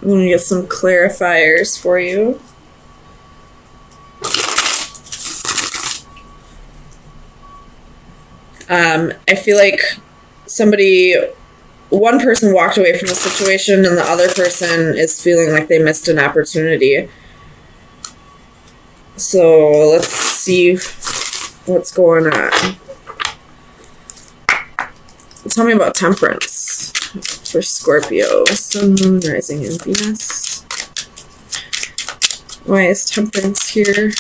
I'm going to get some clarifiers for you. I feel like one person walked away from the situation and the other person is feeling like they missed an opportunity. So let's see what's going on. Tell me about temperance for Scorpio. Sun, Moon, Rising, and Venus. Why is temperance here?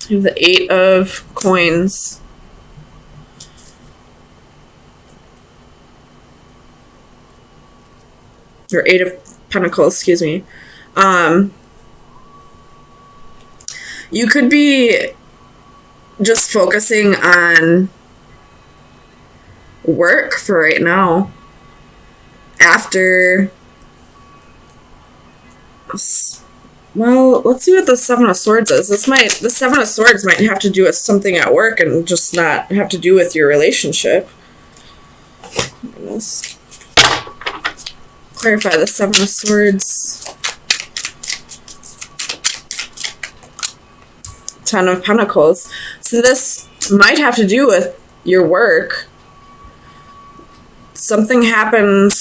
You have the 8 of coins. Or 8 of pentacles, excuse me. You could be just focusing on work for right now. After, well, let's see what the 7 of Swords is. The 7 of Swords might have to do with something at work and just not have to do with your relationship. Goodness. Clarify the 7 of Swords. 10 of Pentacles. So this might have to do with your work. Something happened.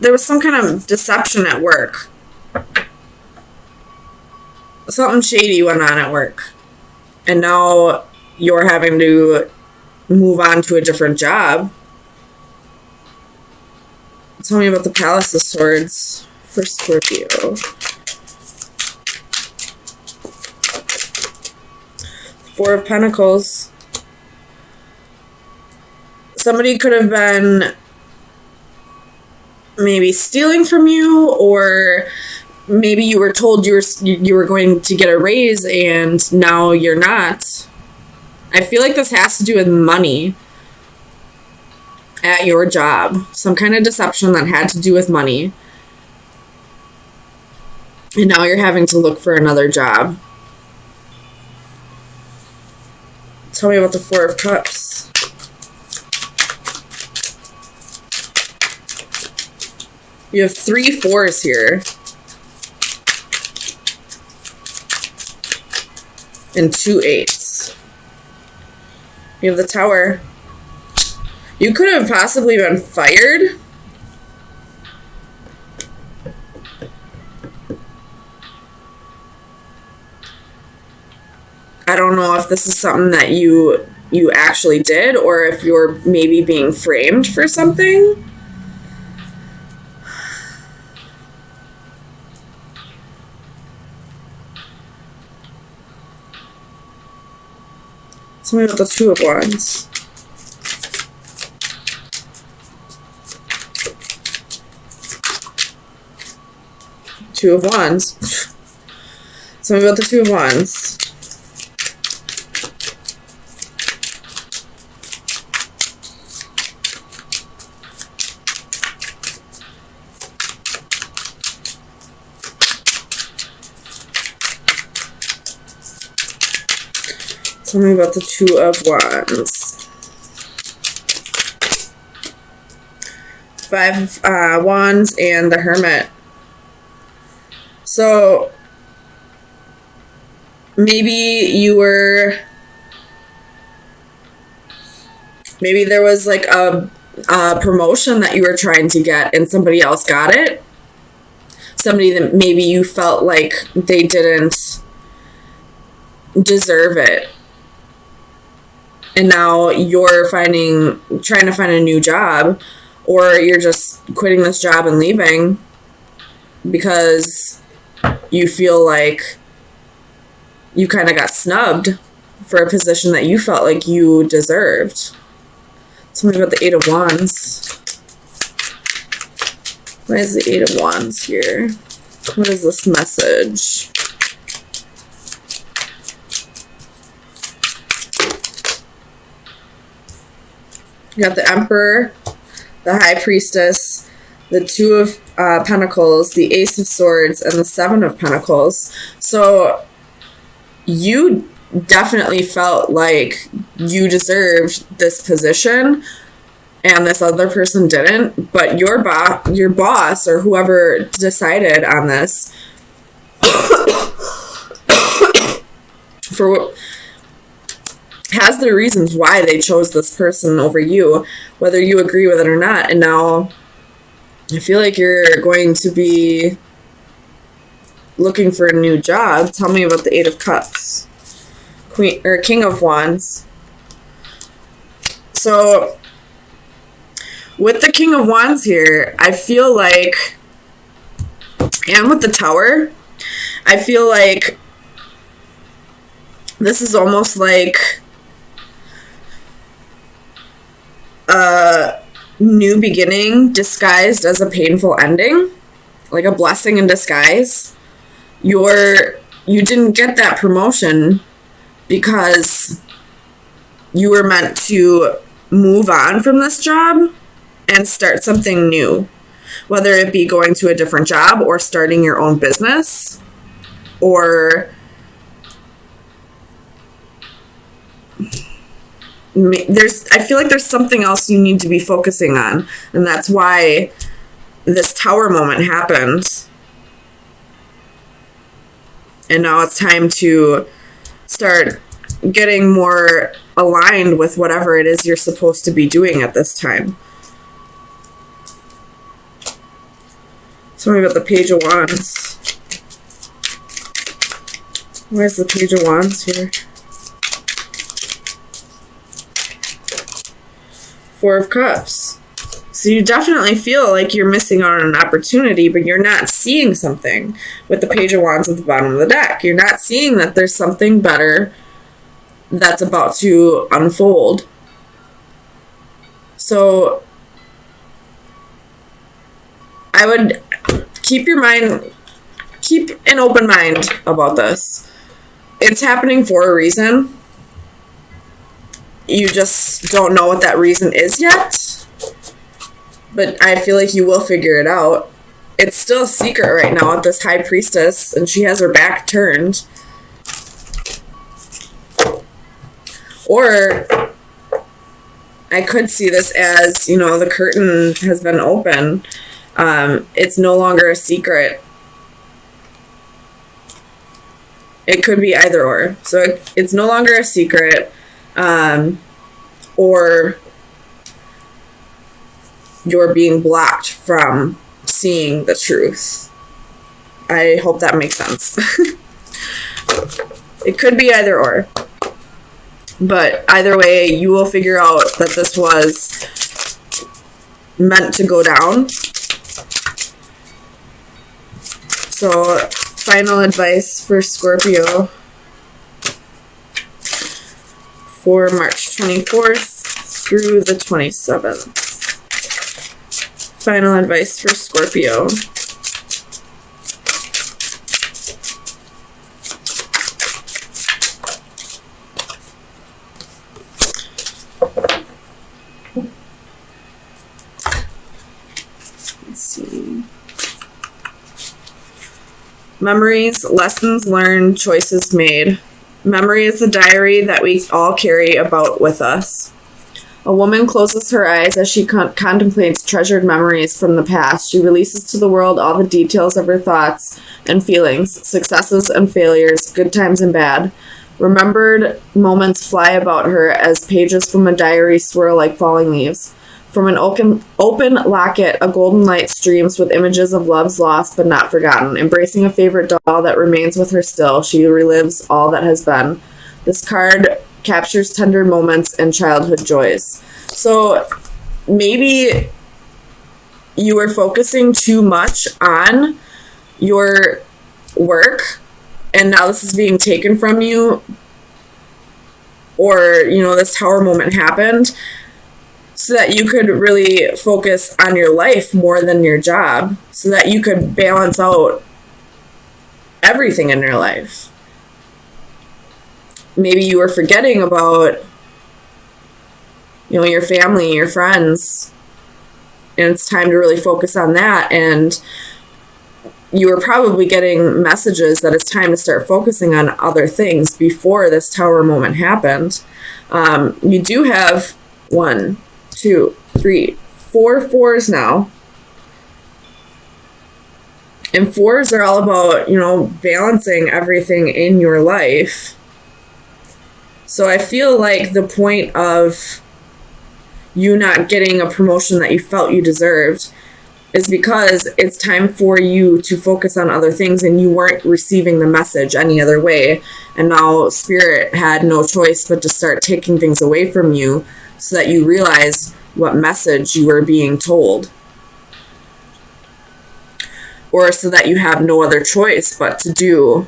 There was some kind of deception at work. Something shady went on at work. And now you're having to move on to a different job. Tell me about the Palace of Swords for Scorpio. 4 of Pentacles. Somebody could have been maybe stealing from you, or maybe you were told you were going to get a raise and now you're not. I feel like this has to do with money at your job. Some kind of deception that had to do with money. And now you're having to look for another job. Tell me about the 4 of Cups. You have 3 4s here. And 2 8s. You have the Tower. You could have possibly been fired. I don't know if this is something that you actually did, or if you're maybe being framed for something. Tell me about the 2 of Wands. Two of Wands. Tell me about the 2 of Wands. Tell me about the 2 of Wands. 5 of Wands and the Hermit. So maybe there was like a promotion that you were trying to get and somebody else got it. Somebody that maybe you felt like they didn't deserve it. And now you're trying to find a new job, or you're just quitting this job and leaving because you feel like you kind of got snubbed for a position that you felt like you deserved. Tell me about the 8 of Wands. Why is the 8 of Wands here? What is this message? You got the Emperor, the High Priestess, the 2 of Pentacles, the Ace of Swords, and the 7 of Pentacles. So you definitely felt like you deserved this position, and this other person didn't, but your boss or whoever decided on this for has their reasons why they chose this person over you, whether you agree with it or not. And now I feel like you're going to be looking for a new job. Tell me about the Eight of Cups. King of Wands. So with the King of Wands here, I feel like, and with the Tower, I feel like this is almost like a new beginning disguised as a painful ending, like a blessing in disguise. You didn't get that promotion because you were meant to move on from this job and start something new, whether it be going to a different job or starting your own business, or I feel like there's something else you need to be focusing on, and that's why this Tower moment happened. And now it's time to start getting more aligned with whatever it is you're supposed to be doing at this time. Tell me about the Page of Wands. Where's the Page of Wands here? Four of Cups. So you definitely feel like you're missing out on an opportunity, but you're not seeing something with the Page of Wands at the bottom of the deck. You're not seeing that there's something better that's about to unfold. So I would keep an open mind about this. It's happening for a reason. You just don't know what that reason is yet. But I feel like you will figure it out. It's still a secret right now with this High Priestess, and she has her back turned. Or I could see this as, the curtain has been open. It's no longer a secret. It could be either or. So it's no longer a secret. Or you're being blocked from seeing the truth. I hope that makes sense. It could be either or. But either way, you will figure out that this was meant to go down. So, final advice for Scorpio for March 24th through the 27th. Final advice for Scorpio. Let's see. Memories, lessons learned, choices made. Memory is the diary that we all carry about with us. A woman closes her eyes as she contemplates treasured memories from the past. She releases to the world all the details of her thoughts and feelings, successes and failures, good times and bad. Remembered moments fly about her as pages from a diary swirl like falling leaves. From an open locket, a golden light streams with images of loves lost but not forgotten. Embracing a favorite doll that remains with her still, she relives all that has been. This card captures tender moments and childhood joys. So maybe you were focusing too much on your work and now this is being taken from you, or this Tower moment happened so that you could really focus on your life more than your job, so that you could balance out everything in your life. Maybe you were forgetting about, your family, your friends, and it's time to really focus on that. And you were probably getting messages that it's time to start focusing on other things before this Tower moment happened. You do have 1, 2, 4 fours now. And 4s are all about, balancing everything in your life. So I feel like the point of you not getting a promotion that you felt you deserved is because it's time for you to focus on other things and you weren't receiving the message any other way. And now Spirit had no choice but to start taking things away from you so that you realize what message you were being told. Or so that you have no other choice but to do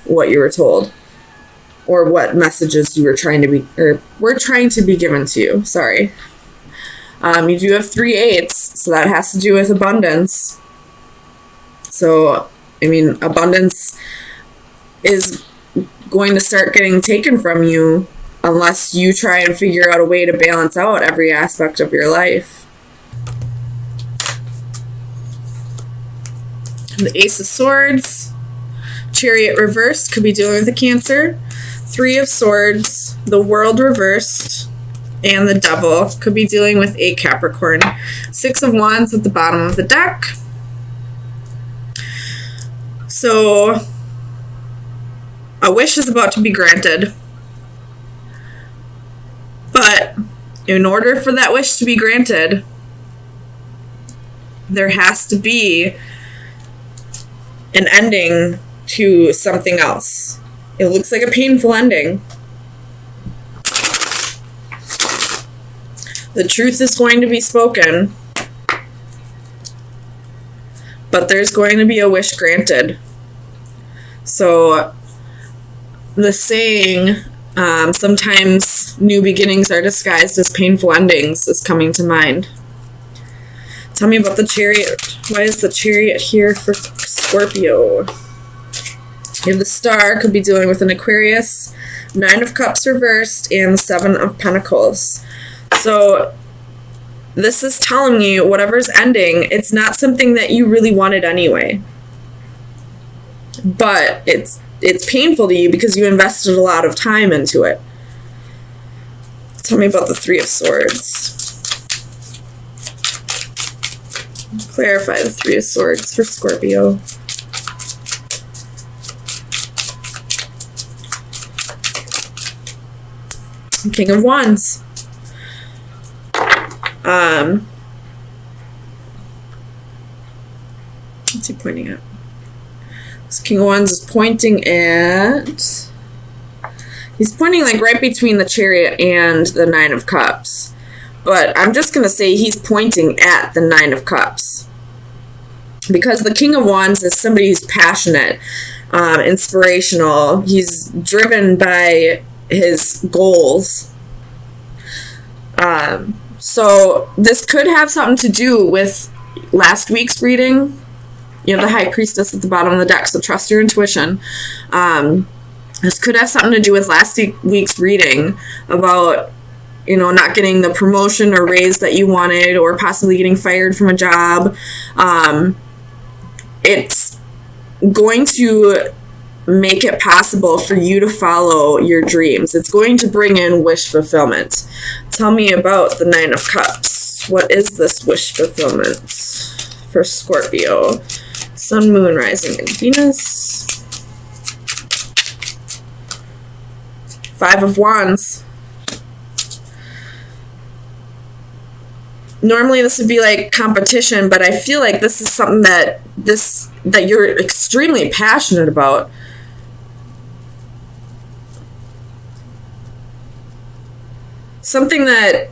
what you were told. Or what messages you were trying to be, or were trying to be given to you. Sorry. You do have 3 8s, so that has to do with abundance. So, abundance is going to start getting taken from you unless you try and figure out a way to balance out every aspect of your life. The Ace of Swords, Chariot reversed, could be dealing with a Cancer. 3 of Swords, the World reversed, and the Devil could be dealing with a Capricorn. 6 of Wands at the bottom of the deck. So, a wish is about to be granted. But, in order for that wish to be granted, there has to be an ending to something else. It looks like a painful ending. The truth is going to be spoken, but there's going to be a wish granted. So, the saying, sometimes new beginnings are disguised as painful endings, is coming to mind. Tell me about the Chariot. Why is the Chariot here for Scorpio? You have the Star, could be dealing with an Aquarius. 9 of Cups reversed, and 7 of Pentacles. So, this is telling you whatever's ending, it's not something that you really wanted anyway. But it's painful to you because you invested a lot of time into it. Tell me about the 3 of Swords. Clarify the 3 of Swords for Scorpio. King of Wands. What's he pointing at? This King of Wands is pointing at... He's pointing like right between the Chariot and the 9 of Cups. But I'm just going to say he's pointing at the 9 of Cups. Because the King of Wands is somebody who's passionate, inspirational. He's driven by his goals. So this could have something to do with last week's reading. You have the High Priestess at the bottom of the deck, so trust your intuition. This could have something to do with last week's reading about, not getting the promotion or raise that you wanted, or possibly getting fired from a job. It's going to make it possible for you to follow your dreams. It's going to bring in wish fulfillment. Tell me about the 9 of Cups. What is this wish fulfillment for Scorpio? Sun, Moon, Rising, and Venus. 5 of Wands. Normally this would be like competition, but I feel like this is something that you're extremely passionate about. Something that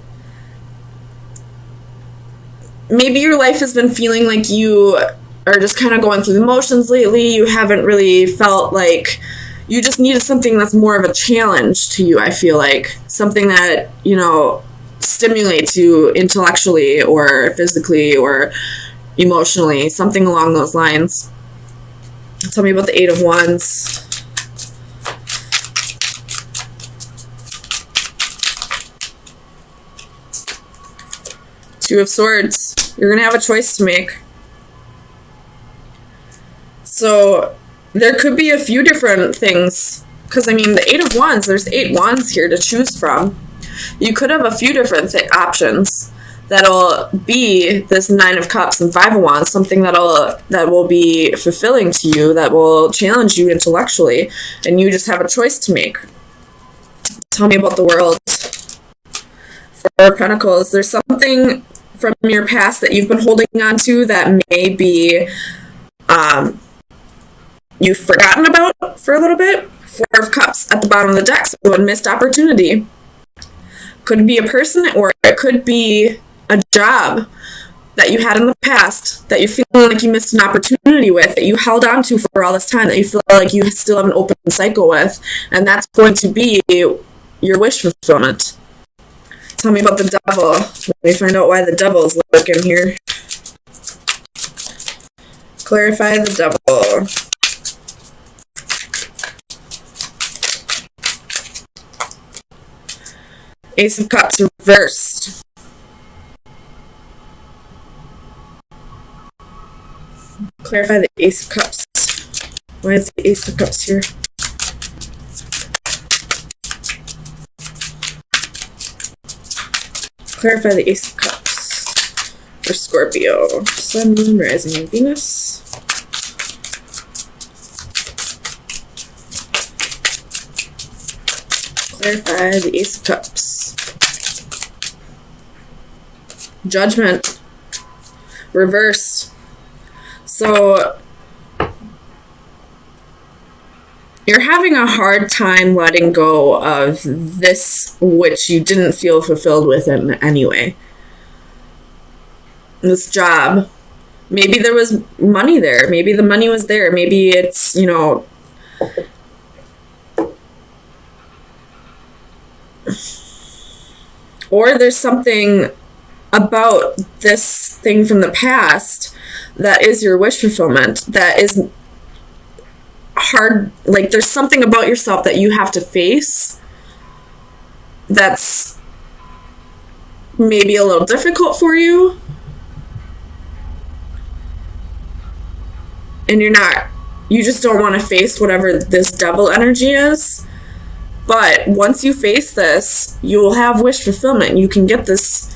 maybe your life has been feeling like you are just kind of going through the motions lately. You haven't really felt like you just needed something that's more of a challenge to you, I feel like. Something that, stimulates you intellectually or physically or emotionally. Something along those lines. Tell me about the 8 of Wands. Two of Swords. You're going to have a choice to make. So there could be a few different things. Because, the 8 of Wands, there's 8 wands here to choose from. You could have a few different options that'll be this Nine of Cups and Five of Wands, something that will be fulfilling to you, that will challenge you intellectually, and you just have a choice to make. Tell me about the World. Four of Pentacles. There's something from your past that you've been holding on to that may be you've forgotten about for a little bit. Four of Cups at the bottom of the deck, so a missed opportunity. Could be a person, or it could be a job that you had in the past that you're feeling like you missed an opportunity with, that you held on to for all this time, that you feel like you still have an open cycle with, and that's going to be your wish fulfillment. Tell me about the Devil. Let me find out why the Devil is lurking here. Clarify the Devil. Ace of Cups reversed. Clarify the Ace of Cups. Why is the Ace of Cups here? Clarify the Ace of Cups for Scorpio. Sun, Moon, Rising, and Venus. Clarify the Ace of Cups. Judgment. Reversed. So you're having a hard time letting go of this which you didn't feel fulfilled with in any way. This job. Maybe there was money there. Maybe the money was there. Maybe it's, or there's something about this thing from the past that is your wish fulfillment, that is hard. Like, there's something about yourself that you have to face that's maybe a little difficult for you, and you just don't want to face whatever this Devil energy is. But once you face this, you will have wish fulfillment. You can get this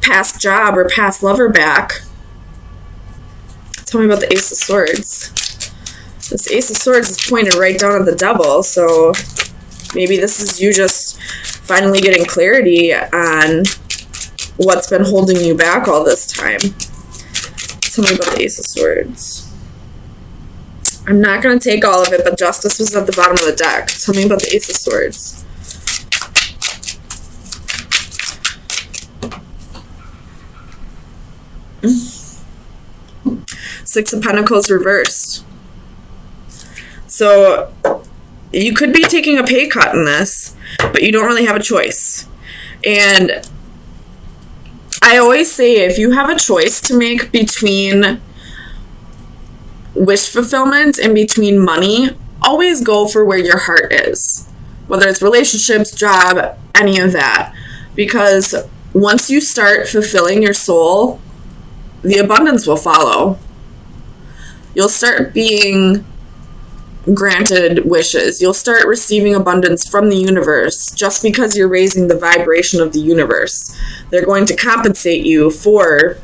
past job or past lover back. Tell me about the Ace of Swords. This Ace of Swords is pointed right down at the Devil, so maybe this is you just finally getting clarity on what's been holding you back all this time. Tell me about the Ace of Swords. I'm not going to take all of it, but Justice was at the bottom of the deck. Tell me about the Ace of Swords. Six of Pentacles reversed. So you could be taking a pay cut in this, but you don't really have a choice. And I always say, if you have a choice to make between wish fulfillment and between money, always go for where your heart is, whether it's relationships, job, any of that, because once you start fulfilling your soul, the abundance will follow. You'll start being granted wishes. You'll start receiving abundance from the universe just because you're raising the vibration of the universe. They're going to compensate you for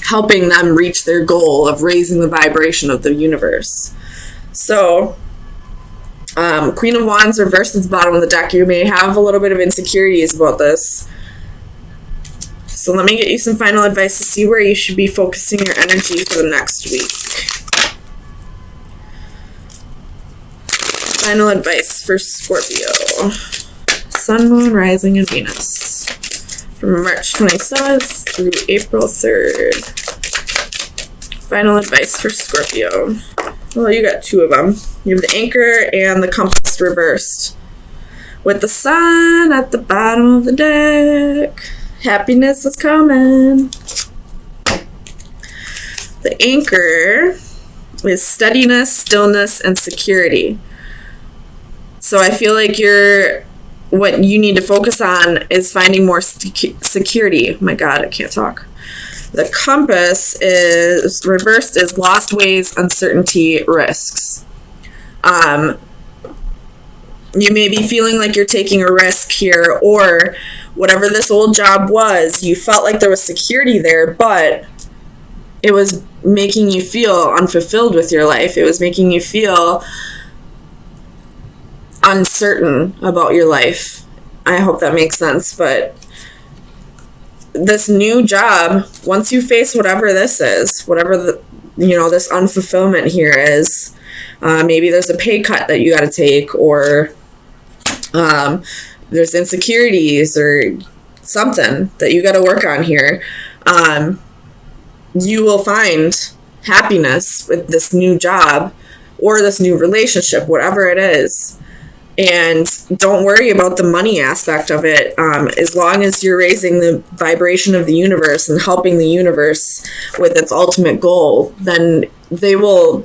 helping them reach their goal of raising the vibration of the universe. So, Queen of Wands reversed at the bottom of the deck. You may have a little bit of insecurities about this. So let me get you some final advice to see where you should be focusing your energy for the next week. Final advice for Scorpio. Sun, Moon, Rising, and Venus. From March 27th through April 3rd. Final advice for Scorpio. Well, you got two of them. You have the Anchor and the Compass reversed. With the Sun at the bottom of the deck. Happiness is coming. The Anchor is steadiness, stillness, and security. So I feel like what you need to focus on is finding more security. Oh my God, I can't talk. The Compass is reversed as lost ways, uncertainty, risks. You may be feeling like you're taking a risk here, or whatever this old job was, you felt like there was security there, but it was making you feel unfulfilled with your life. It was making you feel uncertain about your life. I hope that makes sense. But this new job, once you face whatever this is, whatever this unfulfillment here is, maybe there's a pay cut that you got to take, or there's insecurities or something that you got to work on here. You will find happiness with this new job or this new relationship, whatever it is. And don't worry about the money aspect of it. As long as you're raising the vibration of the universe and helping the universe with its ultimate goal, then they'll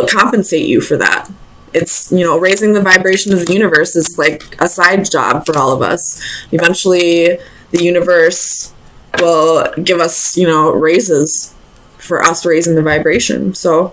compensate you for that. It's, raising the vibration of the universe is like a side job for all of us. Eventually, the universe will give us, raises for us raising the vibration. So